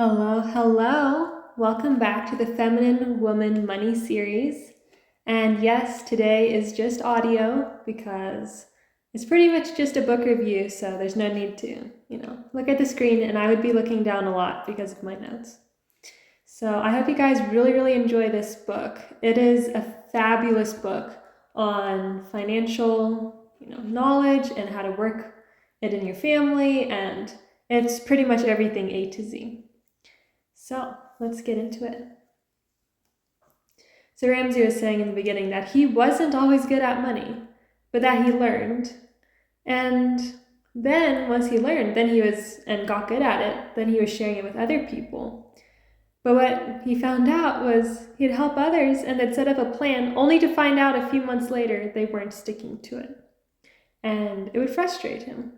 Hello, hello. Welcome back to the Feminine Woman Money series. And yes, today is just audio because it's pretty much just a book review, so there's no need to, look at the screen, and I would be looking down a lot because of my notes. So I hope you guys really enjoy this book. It is a fabulous book on financial, knowledge and how to work it in your family, and it's pretty much everything A to Z. So let's get into it. So Ramsey was saying in the beginning that he wasn't always good at money, but that he learned. And then once he learned, then he was and got good at it, then he was sharing it with other people. But what he found out was he'd help others and they'd set up a plan only to find out a few months later they weren't sticking to it. And it would frustrate him.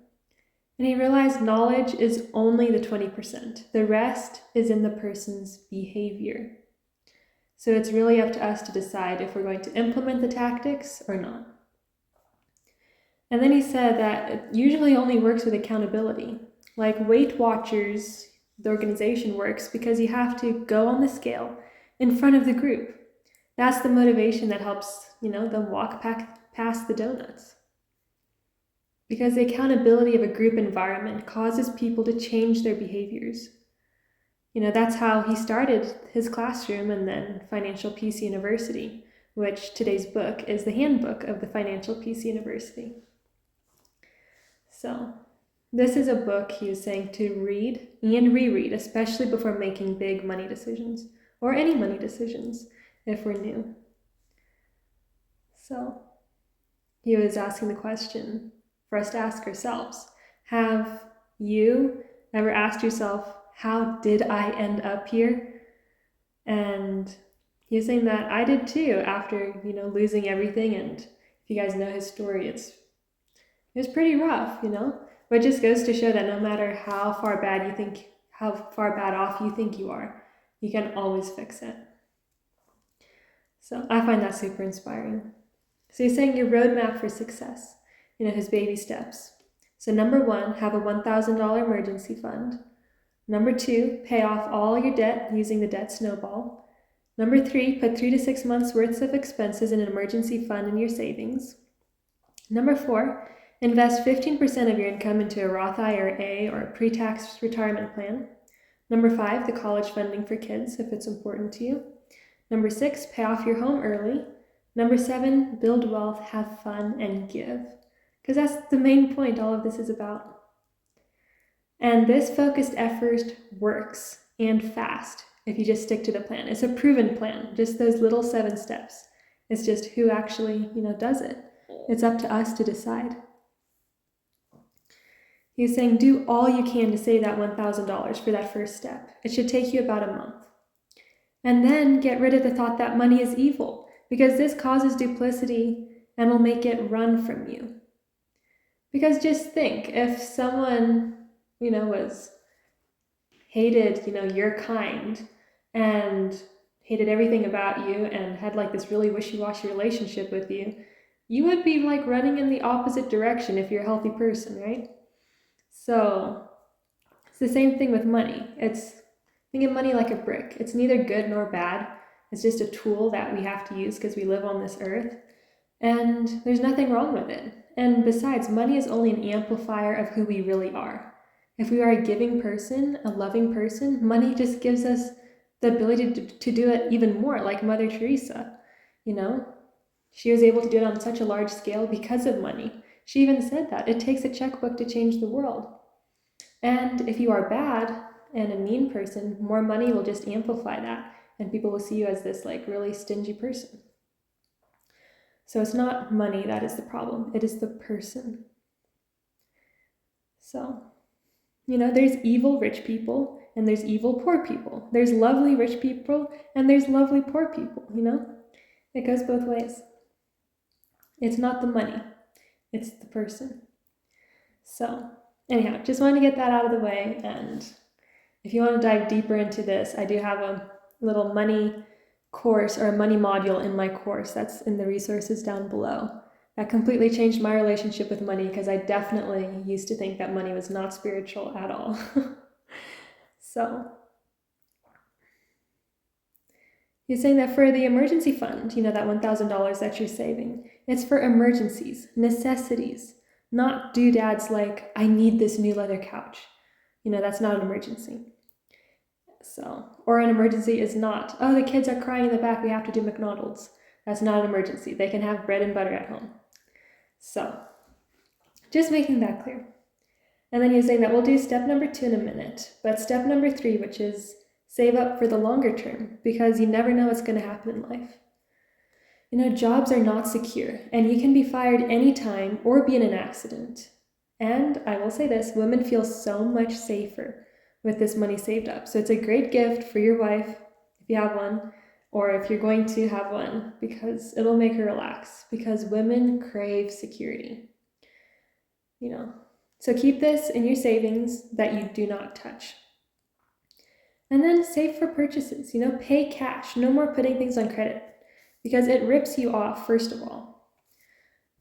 And he realized knowledge is only the 20%. The rest is in the person's behavior. So it's really up to us to decide if we're going to implement the tactics or not. And then he said that it usually only works with accountability. Like Weight Watchers, the organization works because you have to go on the scale in front of the group. That's the motivation that helps, them walk past the donuts. Because the accountability of a group environment causes people to change their behaviors. That's how he started his classroom and then Financial Peace University, which today's book is the handbook of the Financial Peace University. So this is a book he was saying to read and reread, especially before making big money decisions or any money decisions if we're new. So he was asking the question for us to ask ourselves, have you ever asked yourself, how did I end up here? And he was saying that I did too after, losing everything. And if you guys know his story, it was pretty rough, But it just goes to show that no matter how far bad off you think you are, you can always fix it. So I find that super inspiring. So he's saying your roadmap for success, his baby steps. So number 1, have a $1,000 emergency fund. Number 2, pay off all your debt using the debt snowball. Number 3, put 3 to 6 months worth of expenses in an emergency fund in your savings. Number 4, invest 15% of your income into a Roth IRA or a pre-tax retirement plan. Number 5, the college funding for kids if it's important to you. Number 6, pay off your home early. Number 7, build wealth, have fun, and give. Because that's the main point all of this is about. And this focused effort works and fast if you just stick to the plan. It's a proven plan, just those little 7 steps. It's just who actually, does it. It's up to us to decide. He's saying do all you can to save that $1,000 for that first step. It should take you about a month. And then get rid of the thought that money is evil, because this causes duplicity and will make it run from you. Because just think, if someone, was hated, your kind, and hated everything about you and had like this really wishy-washy relationship with you, you would be like running in the opposite direction if you're a healthy person, right? So it's the same thing with money. Think of money like a brick. It's neither good nor bad. It's just a tool that we have to use because we live on this earth. And there's nothing wrong with it. And besides, money is only an amplifier of who we really are. If we are a giving person, a loving person, money just gives us the ability to do it even more, like Mother Teresa. She was able to do it on such a large scale because of money. She even said that it takes a checkbook to change the world. And if you are bad and a mean person, more money will just amplify that, and people will see you as this like really stingy person. So it's not money that is the problem, it is the person. So, there's evil rich people and there's evil poor people. There's lovely rich people and there's lovely poor people, It goes both ways. It's not the money, it's the person. So, anyhow, just wanted to get that out of the way, and if you want to dive deeper into this, I do have a little money course or a money module in my course that's in the resources down below. That completely changed my relationship with money because I definitely used to think that money was not spiritual at all. So He's saying that for the emergency fund, that $1,000 that you're saving, it's for emergencies, necessities, not doodads like, I need this new leather couch. That's not an emergency. So, or an emergency is not, oh, the kids are crying in the back, we have to do McDonald's. That's not an emergency. They can have bread and butter at home. So, just making that clear. And then he was saying that we'll do step number 2 in a minute, but step number 3, which is save up for the longer term, because you never know what's going to happen in life. Jobs are not secure, and you can be fired anytime or be in an accident. And I will say this, women feel so much safer with this money saved up. So it's a great gift for your wife, if you have one, or if you're going to have one, because it'll make her relax, because women crave security. So keep this in your savings that you do not touch. And then save for purchases, pay cash, no more putting things on credit, because it rips you off, first of all.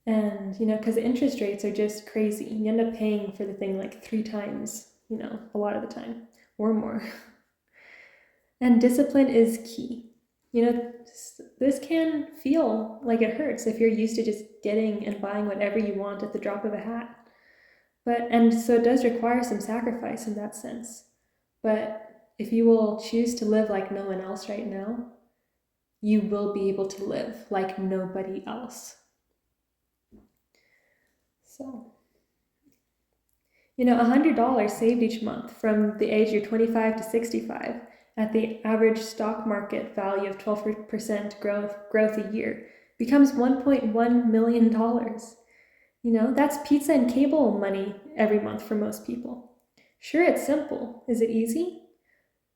And, because the interest rates are just crazy. You end up paying for the thing like 3 times, a lot of the time, or more. And discipline is key. This can feel like it hurts if you're used to just getting and buying whatever you want at the drop of a hat. And so it does require some sacrifice in that sense. But if you will choose to live like no one else right now, you will be able to live like nobody else. So, $100 saved each month from the age you're 25 to 65 at the average stock market value of 12% growth a year becomes $1.1 million. That's pizza and cable money every month for most people. Sure, it's simple. Is it easy?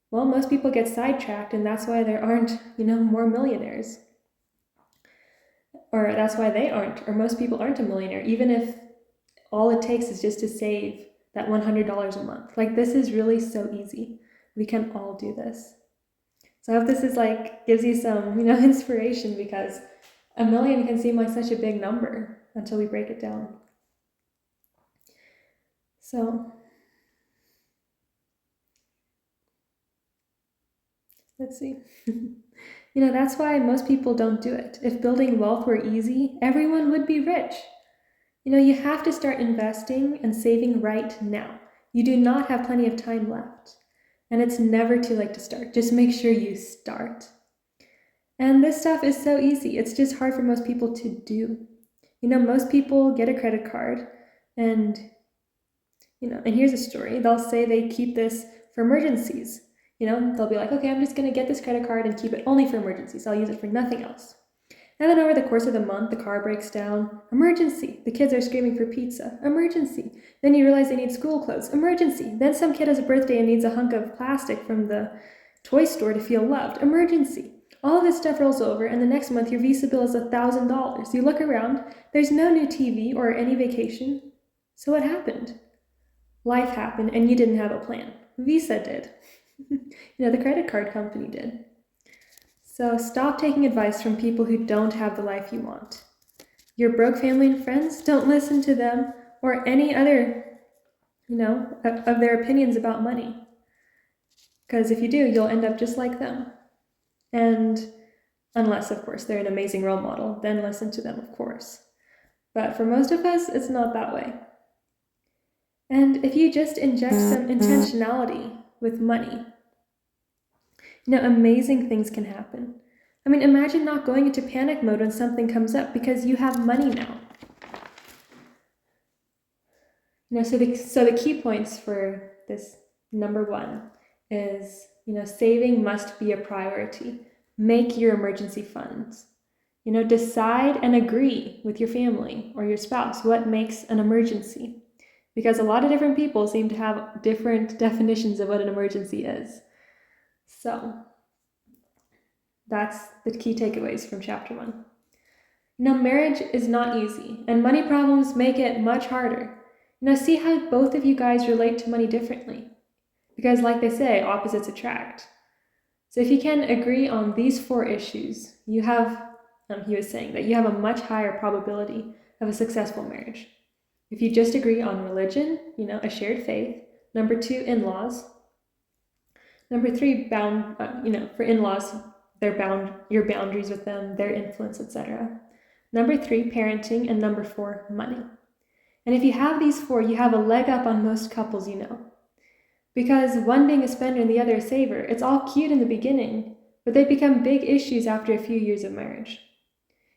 Well, most people get sidetracked, and that's why there aren't, more millionaires. Or that's why they aren't, or most people aren't a millionaire, even if all it takes is just to save that $100 a month. This is really so easy. We can all do this. So I hope this is gives you some, inspiration, because $1 million can seem like such a big number until we break it down. So let's see. That's why most people don't do it. If building wealth were easy, everyone would be rich. You have to start investing and saving right now. You do not have plenty of time left. And it's never too late to start. Just make sure you start. And this stuff is so easy. It's just hard for most people to do. Most people get a credit card and here's a story. They'll say they keep this for emergencies. They'll be like, okay, I'm just going to get this credit card and keep it only for emergencies. I'll use it for nothing else. And then over the course of the month, the car breaks down. Emergency. The kids are screaming for pizza. Emergency. Then you realize they need school clothes. Emergency. Then some kid has a birthday and needs a hunk of plastic from the toy store to feel loved. Emergency. All of this stuff rolls over, and the next month your Visa bill is $1,000. You look around, there's no new TV or any vacation. So what happened? Life happened, and you didn't have a plan. Visa did. The credit card company did. So stop taking advice from people who don't have the life you want. Your broke family and friends, don't listen to them or any other, of their opinions about money. Because if you do, you'll end up just like them. And unless, of course, they're an amazing role model, then listen to them, of course. But for most of us, it's not that way. And if you just inject some intentionality with money, amazing things can happen. Imagine not going into panic mode when something comes up because you have money now. So the key points for this number 1 is, saving must be a priority. Make your emergency funds. Decide and agree with your family or your spouse what makes an emergency. Because a lot of different people seem to have different definitions of what an emergency is. So that's the key takeaways from chapter 1. Marriage is not easy, and money problems make it much harder. See how both of you guys relate to money differently. Because like they say, opposites attract. So if you can agree on these 4 issues, you have, he was saying, that you have a much higher probability of a successful marriage. If you just agree on religion, a shared faith. Number 2, in-laws. Number 3, for in-laws, your boundaries with them, their influence, etc. Number 3, parenting, and number 4, money. And if you have these 4, you have a leg up on most couples you know. Because one being a spender and the other a saver, it's all cute in the beginning, but they become big issues after a few years of marriage.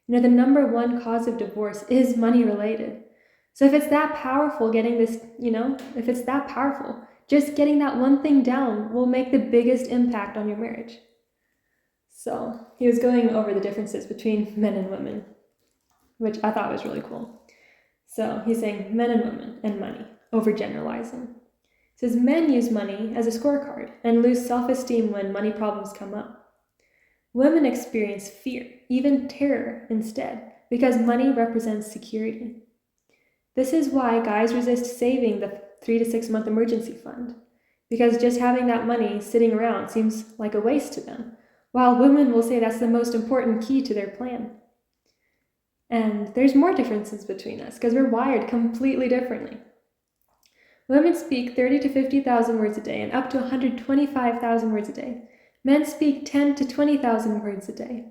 The number 1 cause of divorce is money related. So if it's that powerful getting this, if it's that powerful, just getting that one thing down will make the biggest impact on your marriage. So he was going over the differences between men and women, which I thought was really cool. So he's saying men and women and money, overgeneralizing. He says men use money as a scorecard and lose self-esteem when money problems come up. Women experience fear, even terror instead, because money represents security. This is why guys resist saving the 3 to 6 month emergency fund, because just having that money sitting around seems like a waste to them, while women will say that's the most important key to their plan. And there's more differences between us because we're wired completely differently. Women speak 30 to 50,000 words a day and up to 125,000 words a day. Men speak 10 to 20,000 words a day.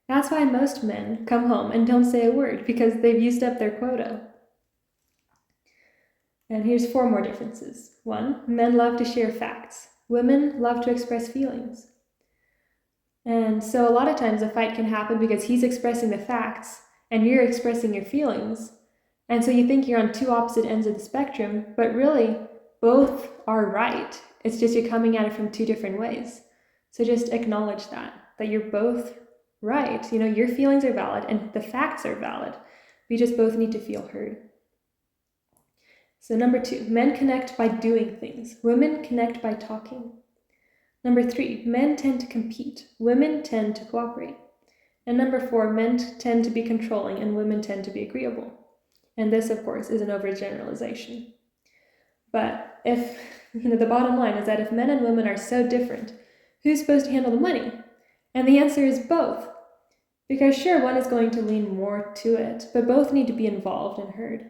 That's why most men come home and don't say a word, because they've used up their quota. And here's 4 more differences. 1, men love to share facts. Women love to express feelings. And so a lot of times a fight can happen because he's expressing the facts and you're expressing your feelings. And so you think you're on 2 opposite ends of the spectrum, but really both are right. It's just you're coming at it from 2 different ways. So just acknowledge that you're both right. Your feelings are valid and the facts are valid. We just both need to feel heard. So number 2, men connect by doing things. Women connect by talking. Number 3, men tend to compete. Women tend to cooperate. And number 4, men tend to be controlling and women tend to be agreeable. And this, of course, is an overgeneralization. But if, the bottom line is that if men and women are so different, who's supposed to handle the money? And the answer is both. Because sure, one is going to lean more to it, but both need to be involved and heard.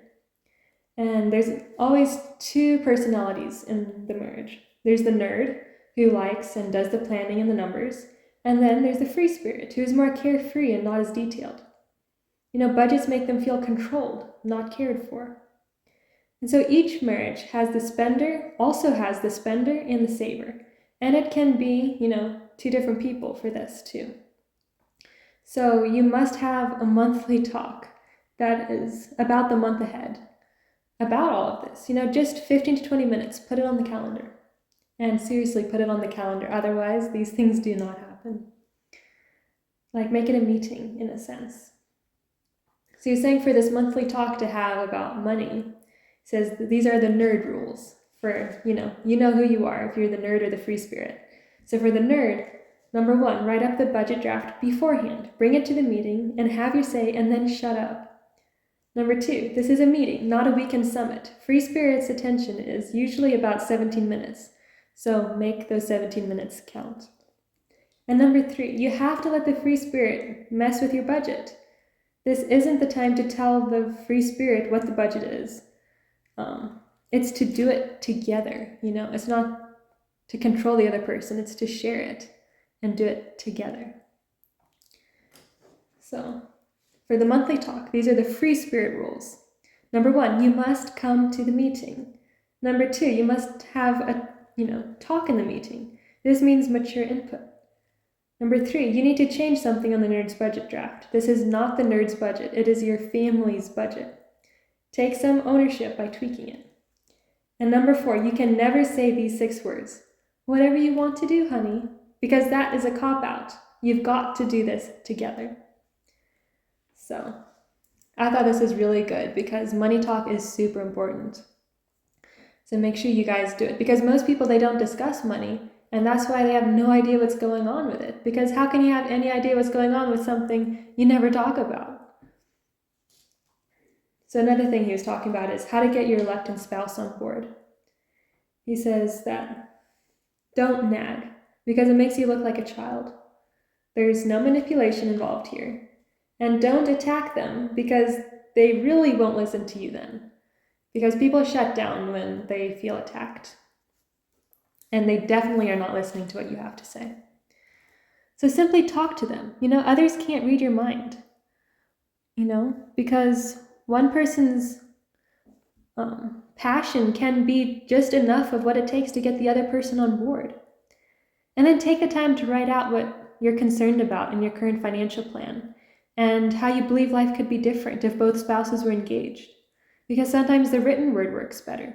And there's always 2 personalities in the marriage. There's the nerd, who likes and does the planning and the numbers, and then there's the free spirit, who is more carefree and not as detailed. Budgets make them feel controlled, not cared for. And so each marriage has the spender and the saver. And it can be, 2 different people for this too. So you must have a monthly talk that is about the month ahead, about all of this. Just 15 to 20 minutes, put it on the calendar. And seriously, put it on the calendar. Otherwise, these things do not happen. Like, make it a meeting, in a sense. So he's saying for this monthly talk to have about money, he says these are the nerd rules for, you know who you are, if you're the nerd or the free spirit. So for the nerd, number 1, write up the budget draft beforehand. Bring it to the meeting and have your say and then shut up. Number 2, this is a meeting, not a weekend summit. Free spirit's attention is usually about 17 minutes. So make those 17 minutes count. And number 3, you have to let the free spirit mess with your budget. This isn't the time to tell the free spirit what the budget is. It's to do it together, It's not to control the other person, it's to share it and do it together. So, for the monthly talk, these are the free spirit rules. Number 1, you must come to the meeting. Number 2, you must have a talk in the meeting. This means mature input. Number 3, you need to change something on the nerd's budget draft. This is not the nerd's budget. It is your family's budget. Take some ownership by tweaking it. And number 4, you can never say these 6 words. Whatever you want to do, honey, because that is a cop-out. You've got to do this together. So, I thought this was really good because money talk is super important. So make sure you guys do it, because most people, they don't discuss money, and that's why they have no idea what's going on with it. Because how can you have any idea what's going on with something you never talk about? So another thing he was talking about is how to get your reluctant spouse on board. He says that don't nag, because it makes you look like a child. There's no manipulation involved here. And don't attack them, because they really won't listen to you then. Because people shut down when they feel attacked. And they definitely are not listening to what you have to say. So simply talk to them. Others can't read your mind, because one person's passion can be just enough of what it takes to get the other person on board. And then take the time to write out what you're concerned about in your current financial plan and how you believe life could be different if both spouses were engaged, because sometimes the written word works better.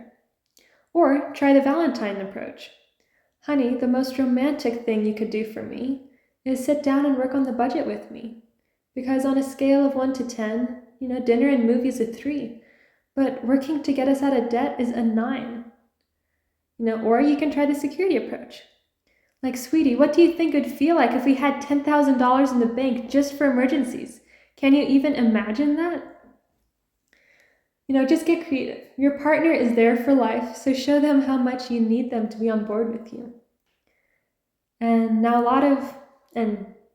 Or try the Valentine approach. Honey, the most romantic thing you could do for me is sit down and work on the budget with me. Because on a scale of 1 to 10, dinner and movies are 3, but working to get us out of debt is a 9. Or you can try the security approach. Like, sweetie, what do you think it would feel like if we had $10,000 in the bank just for emergencies? Can you even imagine that? Just get creative. Your partner is there for life, so show them how much you need them to be on board with you. And now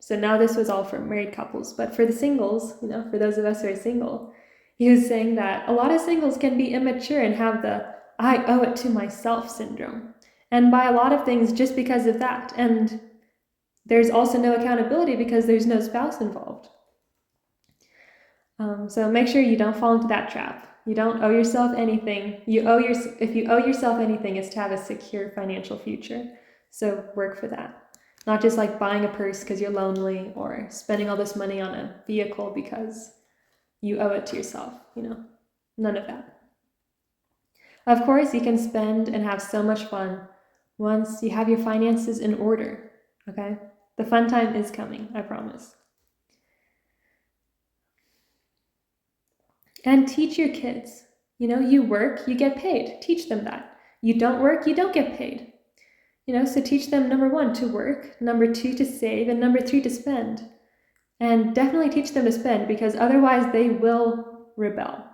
now this was all for married couples, but for the singles, for those of us who are single, he was saying that a lot of singles can be immature and have the I owe it to myself syndrome, and buy a lot of things just because of that. And there's also no accountability because there's no spouse involved. So make sure you don't fall into that trap. You don't owe yourself anything. If you owe yourself anything, it's to have a secure financial future. So work for that. Not just like buying a purse because you're lonely or spending all this money on a vehicle because you owe it to yourself. None of that. Of course, you can spend and have so much fun once you have your finances in order, okay? The fun time is coming, I promise. And teach your kids. You work, you get paid. Teach them that. You don't work, you don't get paid. So teach them, number 1, to work, number 2, to save, and number 3, to spend. And definitely teach them to spend, because otherwise they will rebel.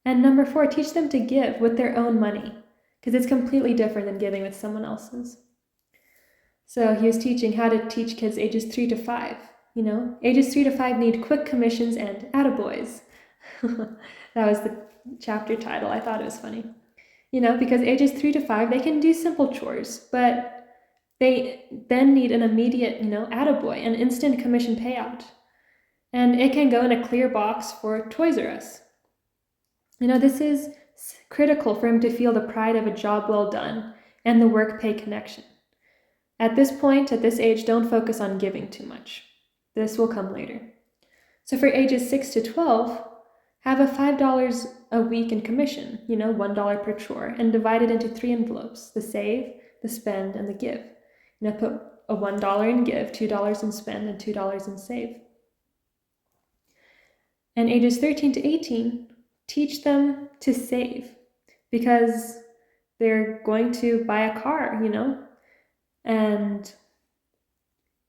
And number 4, teach them to give with their own money, because it's completely different than giving with someone else's. So he was teaching how to teach kids ages 3 to 5. Ages 3 to 5 need quick commissions and attaboys. That was the chapter title. I thought it was funny. Because ages 3 to 5, they can do simple chores, but they then need an immediate, attaboy, an instant commission payout. And it can go in a clear box for Toys R Us. This is critical for him to feel the pride of a job well done and the work-pay connection. At this point, at this age, don't focus on giving too much. This will come later. So for ages 6 to 12, have a $5 a week in commission, $1 per chore, and divide it into 3 envelopes: the save, the spend, and the give. Put a $1 in give, $2 in spend, and $2 in save. And ages 13 to 18, teach them to save, because they're going to buy a car, and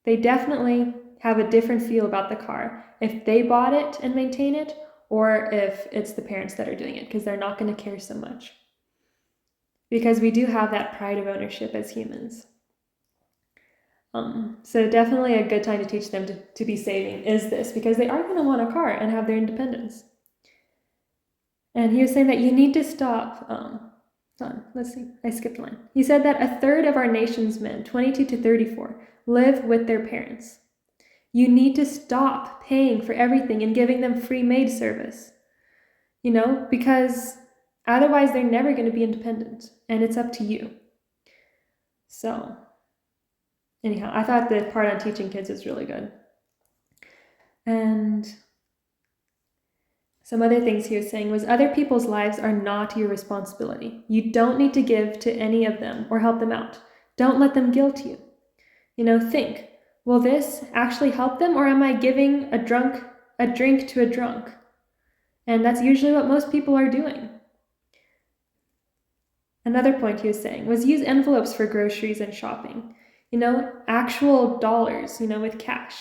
they definitely have a different feel about the car if they bought it and maintain it, or if it's the parents that are doing it, because they're not going to care so much. Because we do have that pride of ownership as humans. So definitely a good time to teach them to be saving is this, because they are going to want a car and have their independence. And he was saying that you need to stop. Let's see, I skipped one. He said that 1/3 of our nation's men, 22 to 34, live with their parents. You need to stop paying for everything and giving them free maid service, because otherwise they're never going to be independent, and it's up to you. So anyhow, I thought the part on teaching kids was really good. And some other things he was saying was other people's lives are not your responsibility. You don't need to give to any of them or help them out. Don't let them guilt you. Think, will this actually help them, or am I giving a drink to a drunk? And that's usually what most people are doing. Another point he was saying was use envelopes for groceries and shopping. Actual dollars, with cash.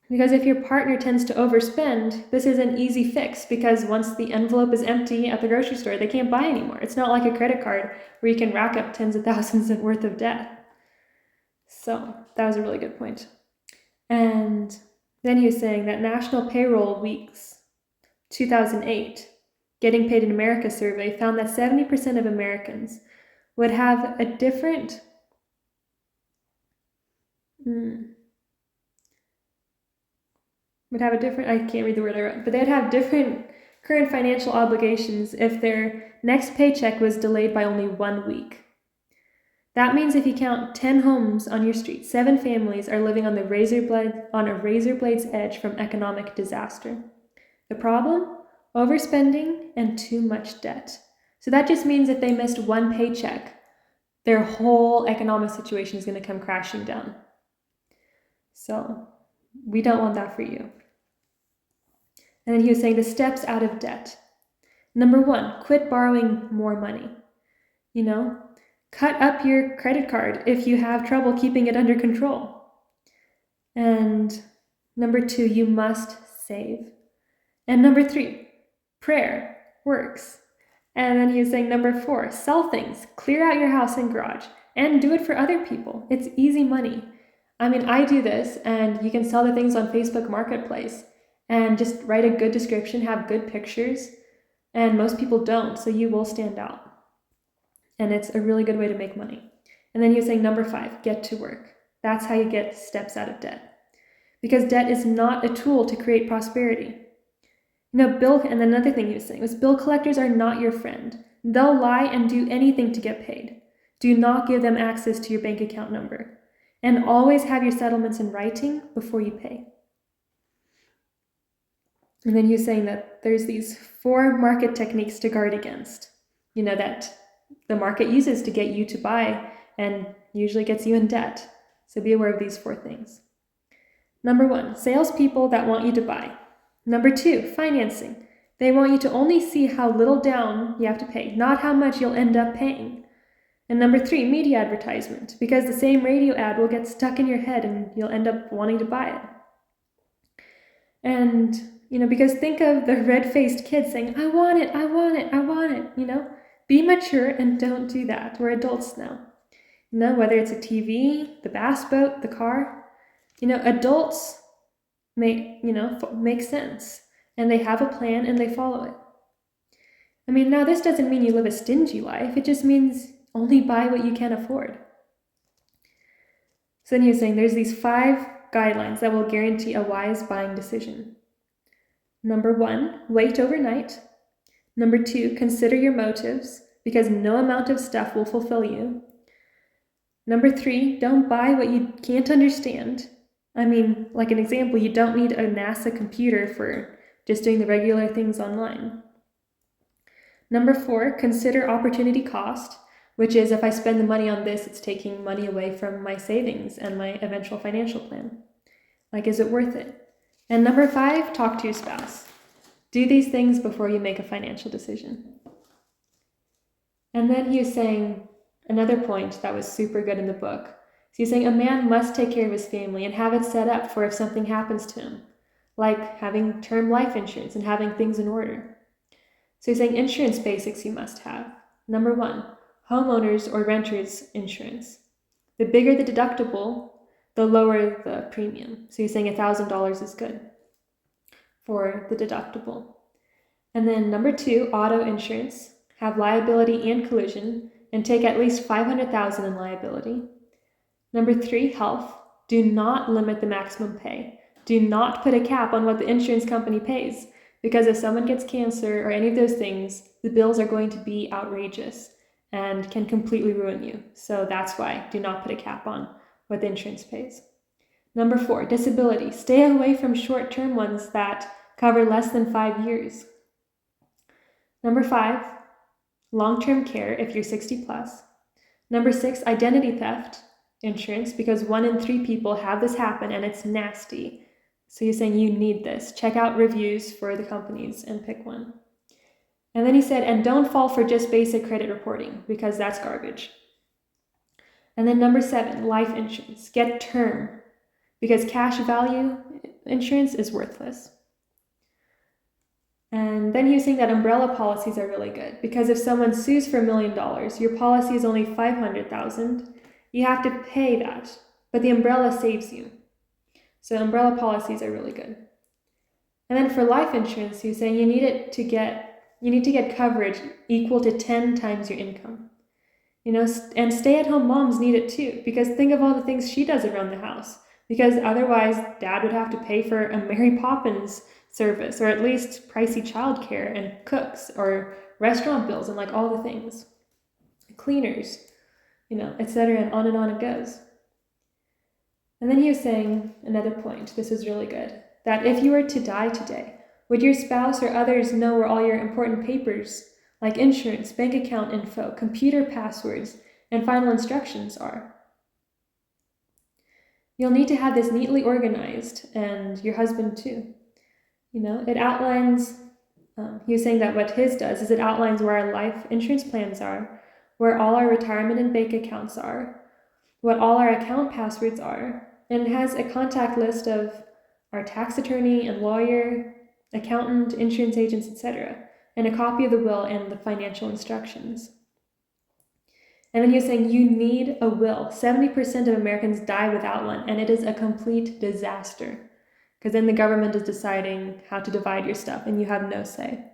Because if your partner tends to overspend, this is an easy fix, because once the envelope is empty at the grocery store, they can't buy anymore. It's not like a credit card where you can rack up tens of thousands worth of debt. So that was a really good point. And then he was saying that National Payroll Week's 2008 Getting Paid in America survey found that 70% of Americans would have a different would have a different, I can't read the word I wrote, but they'd have different current financial obligations if their next paycheck was delayed by only 1 week. That means if you count 10 homes on your street, 7 families are living on a razor blade's edge from economic disaster. The problem? Overspending and too much debt. So that just means if they missed 1 paycheck, their whole economic situation is going to come crashing down. So we don't want that for you. And then he was saying the steps out of debt. Number 1, quit borrowing more money. Cut up your credit card if you have trouble keeping it under control. And number 2, you must save. And number 3, prayer works. And then he was saying number 4, sell things, clear out your house and garage, and do it for other people. It's easy money. I mean, I do this, and you can sell the things on Facebook Marketplace and just write a good description, have good pictures, and most people don't, so you will stand out. And it's a really good way to make money. And then he was saying number 5, get to work. That's how you get steps out of debt. Because debt is not a tool to create prosperity. And another thing he was saying was bill collectors are not your friend. They'll lie and do anything to get paid. Do not give them access to your bank account number. And always have your settlements in writing before you pay. And then he was saying that there's these 4 market techniques to guard against, that the market uses to get you to buy and usually gets you in debt. So be aware of these 4 things. Number 1, salespeople that want you to buy. Number 2, financing. They want you to only see how little down you have to pay, not how much you'll end up paying. And number 3, media advertisement, because the same radio ad will get stuck in your head and you'll end up wanting to buy it. And, because think of the red-faced kid saying, I want it, I want it, I want it, Be mature and don't do that. We're adults now. Whether it's a TV, the bass boat, the car, adults make sense. And they have a plan and they follow it. Now this doesn't mean you live a stingy life. It just means only buy what you can afford. So then he was saying there's these 5 guidelines that will guarantee a wise buying decision. Number 1, wait overnight. Number 2, consider your motives, because no amount of stuff will fulfill you. Number 3, don't buy what you can't understand. Like an example, you don't need a NASA computer for just doing the regular things online. Number 4, consider opportunity cost, which is if I spend the money on this, it's taking money away from my savings and my eventual financial plan. Is it worth it? And number 5, talk to your spouse. Do these things before you make a financial decision. And then he was saying another point that was super good in the book. So he's saying a man must take care of his family and have it set up for if something happens to him, like having term life insurance and having things in order. So he's saying insurance basics you must have. Number 1, homeowners or renters insurance. The bigger the deductible, the lower the premium. So he's saying $1,000 is good for the deductible. And then number 2, auto insurance. Have liability and collision and take at least $500,000 in liability. Number 3, health. Do not limit the maximum pay. Do not put a cap on what the insurance company pays, because if someone gets cancer or any of those things, the bills are going to be outrageous and can completely ruin you. So that's why do not put a cap on what the insurance pays. Number 4, disability. Stay away from short-term ones that cover less than 5 years. Number 5, long-term care if you're 60 plus. Number 6, identity theft insurance, because 1 in 3 people have this happen and it's nasty. So you're saying you need this. Check out reviews for the companies and pick one. And then he said, and don't fall for just basic credit reporting, because that's garbage. And then number 7, life insurance. Get term, because cash value insurance is worthless. And then he was saying that umbrella policies are really good, because if someone sues for $1 million, your policy is only $500,000. You have to pay that, but the umbrella saves you. So umbrella policies are really good. And then for life insurance, he was saying you need to get coverage equal to 10 times your income. and stay-at-home moms need it too, because think of all the things she does around the house. Because otherwise, dad would have to pay for a Mary Poppins service, or at least pricey childcare and cooks, or restaurant bills, and like all the things, cleaners, etc., and on it goes. And then he was saying another point, this is really good, that if you were to die today, would your spouse or others know where all your important papers, like insurance, bank account info, computer passwords, and final instructions are? You'll need to have this neatly organized, and your husband too. It outlines, he was saying that what his does is it outlines where our life insurance plans are, where all our retirement and bank accounts are, what all our account passwords are, and it has a contact list of our tax attorney and lawyer, accountant, insurance agents, etc., and a copy of the will and the financial instructions. And then he was saying you need a will. 70% of Americans die without one, and it is a complete disaster, because then the government is deciding how to divide your stuff, and you have no say.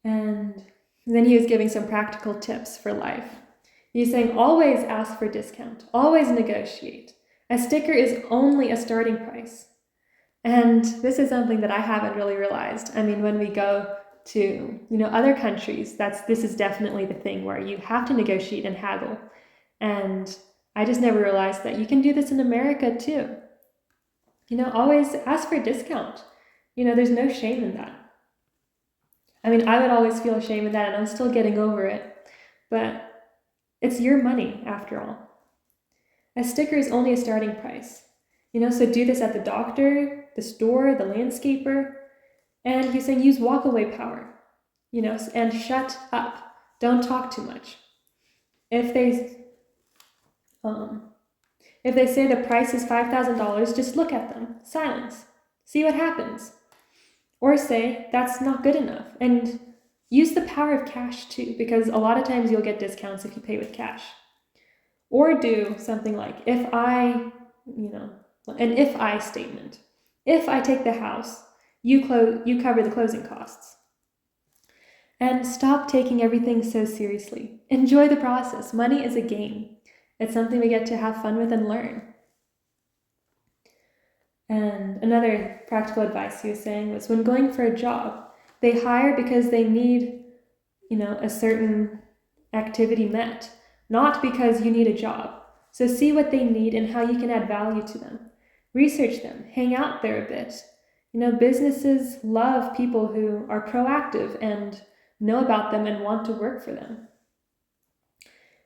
And then he was giving some practical tips for life. He's saying always ask for a discount, always negotiate. A sticker is only a starting price. And this is something that I haven't really realized. I mean, when we go to, other countries, this is definitely the thing where you have to negotiate and haggle. And I just never realized that you can do this in America too. Always ask for a discount. There's no shame in that. I mean, I would always feel ashamed of that, and I'm still getting over it. But it's your money, after all. A sticker is only a starting price. So do this at the doctor, the store, the landscaper. And he's saying use walkaway power, and shut up. Don't talk too much. If they say the price is $5,000, just look at them. Silence. See what happens. Or say that's not good enough. And use the power of cash too, because a lot of times you'll get discounts if you pay with cash. Or do something like an if I statement. If I take the house, you cover the closing costs. And stop taking everything so seriously. Enjoy the process. Money is a game. It's something we get to have fun with and learn. And another practical advice he was saying was when going for a job, they hire because they need, a certain activity met, not because you need a job. So see what they need and how you can add value to them. Research them. Hang out there a bit. Businesses love people who are proactive and know about them and want to work for them.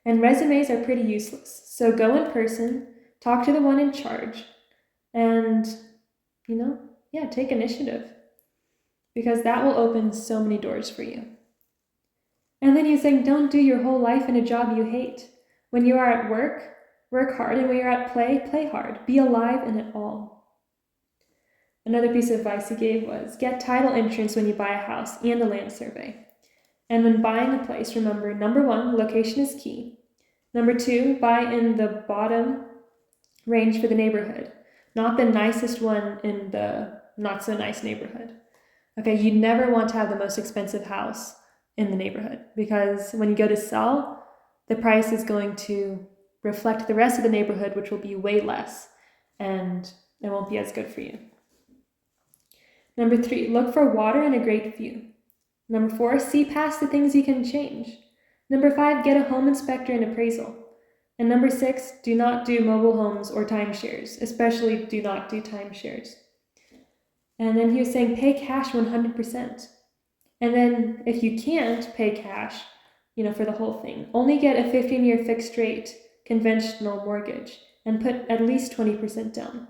And resumes are pretty useless. So go in person, talk to the one in charge, and, take initiative. Because that will open so many doors for you. And then he's saying, don't do your whole life in a job you hate. When you are at work, work hard, and when you're at play, play hard. Be alive in it all. Another piece of advice he gave was, get title insurance when you buy a house and a land survey. And when buying a place, remember, number 1, location is key. Number 2, buy in the bottom range for the neighborhood, not the nicest one in the not so nice neighborhood. Okay, you never want to have the most expensive house in the neighborhood, because when you go to sell, the price is going to reflect the rest of the neighborhood, which will be way less, and it won't be as good for you. Number 3, look for water and a great view. Number 4, see past the things you can change. Number 5, get a home inspector and appraisal. And number 6, do not do mobile homes or timeshares, especially do not do timeshares. And then he was saying pay cash 100%. And then if you can't pay cash, for the whole thing, only get a 15-year fixed rate conventional mortgage and put at least 20% down.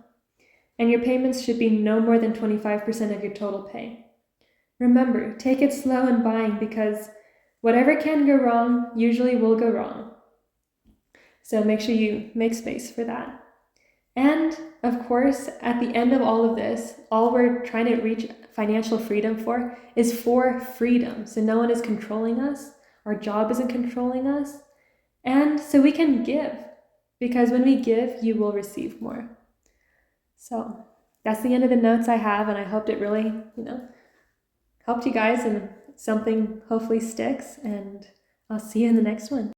And your payments should be no more than 25% of your total pay. Remember, take it slow in buying, because whatever can go wrong usually will go wrong. So make sure you make space for that. And of course, at the end of all of this, all we're trying to reach financial freedom for is for freedom. So no one is controlling us. Our job isn't controlling us. And so we can give, because when we give, you will receive more. So that's the end of the notes I have, and I hoped it really, helped you guys. And something hopefully sticks, and I'll see you in the next one.